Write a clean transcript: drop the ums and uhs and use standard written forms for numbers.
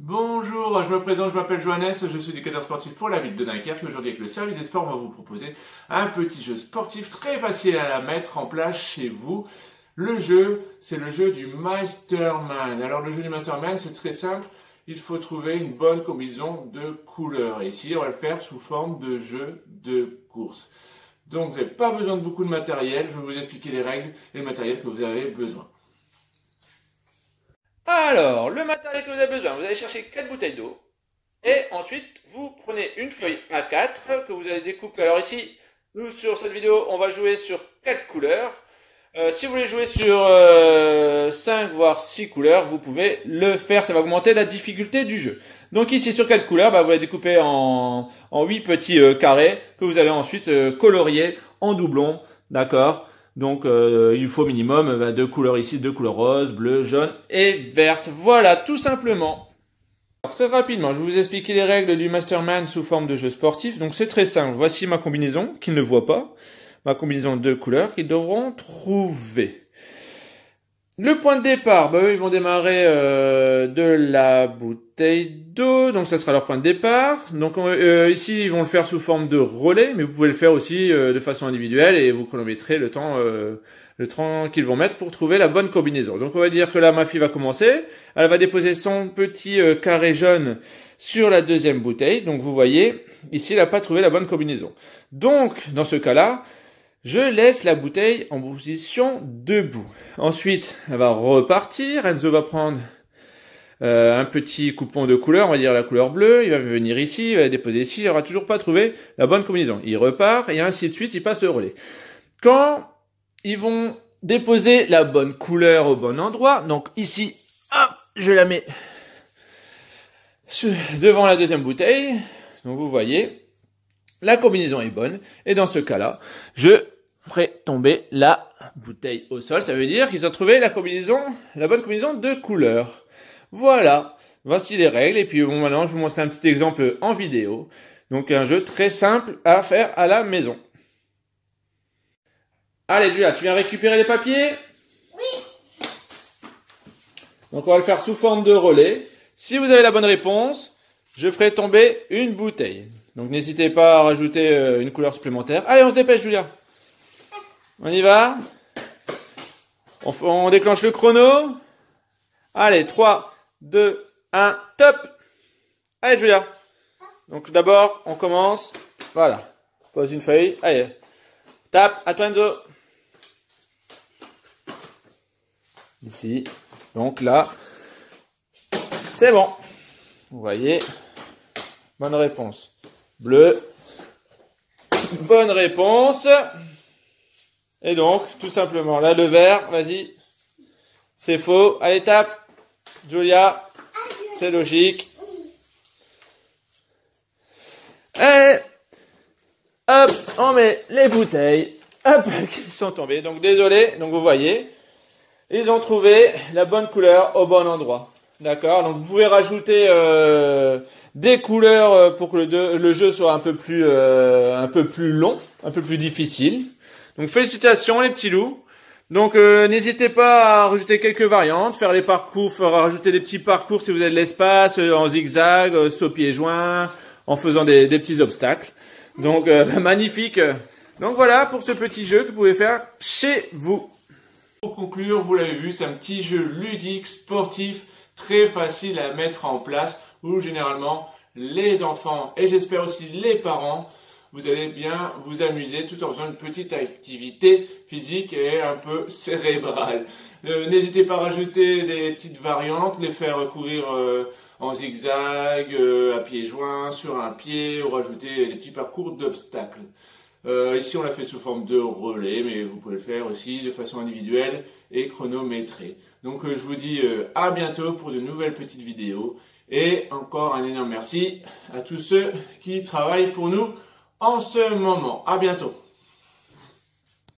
Bonjour, je me présente, je m'appelle Johannes, je suis éducateur sportif pour la ville de Dunkerque et aujourd'hui avec le service des sports, on va vous proposer un petit jeu sportif très facile à la mettre en place chez vous. Le jeu, c'est le jeu du Masterman. Alors le jeu du Masterman, c'est très simple, il faut trouver une bonne combinaison de couleurs. Et ici, on va le faire sous forme de jeu de course. Donc vous n'avez pas besoin de beaucoup de matériel, je vais vous expliquer les règles et le matériel que vous avez besoin. Alors, le matériel que vous avez besoin, vous allez chercher 4 bouteilles d'eau. Et ensuite, vous prenez une feuille A4 que vous allez découper. Alors ici, nous sur cette vidéo, on va jouer sur 4 couleurs. Si vous voulez jouer sur 5 voire 6 couleurs, vous pouvez le faire. Ça va augmenter la difficulté du jeu. Donc ici, sur 4 couleurs, vous allez découper en 8 petits carrés que vous allez ensuite colorier en doublon. D'accord ? Donc il faut minimum 2 couleurs ici, 2 couleurs rose, bleu, jaune et verte. Voilà, tout simplement. Alors, très rapidement, je vais vous expliquer les règles du Masterman sous forme de jeu sportif. Donc c'est très simple. Voici ma combinaison qu'ils ne voient pas. Ma combinaison de couleurs qu'ils devront trouver. Le point de départ, eux, ils vont démarrer de la bouteille d'eau, donc ça sera leur point de départ. Donc ici, ils vont le faire sous forme de relais, mais vous pouvez le faire aussi de façon individuelle et vous chronométrez le temps qu'ils vont mettre pour trouver la bonne combinaison. Donc on va dire que là, ma fille va commencer. Elle va déposer son petit carré jaune sur la deuxième bouteille. Donc vous voyez, ici, elle n'a pas trouvé la bonne combinaison. Donc, dans ce cas-là, je laisse la bouteille en position debout. Ensuite, elle va repartir. Enzo va prendre un petit coupon de couleur, on va dire la couleur bleue. Il va venir ici, il va la déposer ici. Il n'aura toujours pas trouvé la bonne combinaison. Il repart et ainsi de suite, il passe le relais. Quand ils vont déposer la bonne couleur au bon endroit, donc ici, hop, je la mets devant la deuxième bouteille. Donc vous voyez, la combinaison est bonne. Et dans ce cas-là, je ferai tomber la bouteille au sol. Ça veut dire qu'ils ont trouvé la bonne combinaison de couleurs. Voilà. Voici les règles. Et puis bon, maintenant, je vous montrerai un petit exemple en vidéo. Donc un jeu très simple à faire à la maison. Allez, Julia, tu viens récupérer les papiers? Oui. Donc on va le faire sous forme de relais. Si vous avez la bonne réponse, je ferai tomber une bouteille. Donc n'hésitez pas à rajouter une couleur supplémentaire. Allez, on se dépêche, Julia. On y va. On déclenche le chrono. Allez, 3, 2, 1, top. Allez, Julia. Donc d'abord, on commence. Voilà. Pose une feuille. Allez. Tape. À toi, Enzo. Ici. Donc là, c'est bon. Vous voyez. Bonne réponse. Bleu. Bonne réponse. Et donc, tout simplement, là, le vert, vas-y. C'est faux. Allez, tape. Julia. C'est logique. Et hop, on met les bouteilles. Hop, qui sont tombées. Donc, désolé. Donc, vous voyez, ils ont trouvé la bonne couleur au bon endroit. D'accord. Donc, vous pouvez rajouter des couleurs pour que le jeu soit un peu plus long, un peu plus difficile. Donc félicitations les petits loups. Donc n'hésitez pas à rajouter quelques variantes, faire les parcours, rajouter des petits parcours si vous avez de l'espace, en zigzag, saut pieds joints, en faisant des petits obstacles. Donc magnifique. Donc voilà pour ce petit jeu que vous pouvez faire chez vous. Pour conclure, vous l'avez vu, c'est un petit jeu ludique, sportif, très facile à mettre en place, où généralement les enfants et j'espère aussi les parents, vous allez bien vous amuser tout en faisant une petite activité physique et un peu cérébrale. N'hésitez pas à rajouter des petites variantes, les faire courir en zigzag, à pieds joints, sur un pied, ou rajouter des petits parcours d'obstacles. Ici on l'a fait sous forme de relais, mais vous pouvez le faire aussi de façon individuelle et chronométrée. Donc je vous dis à bientôt pour de nouvelles petites vidéos. Et encore un énorme merci à tous ceux qui travaillent pour nous en ce moment. À bientôt.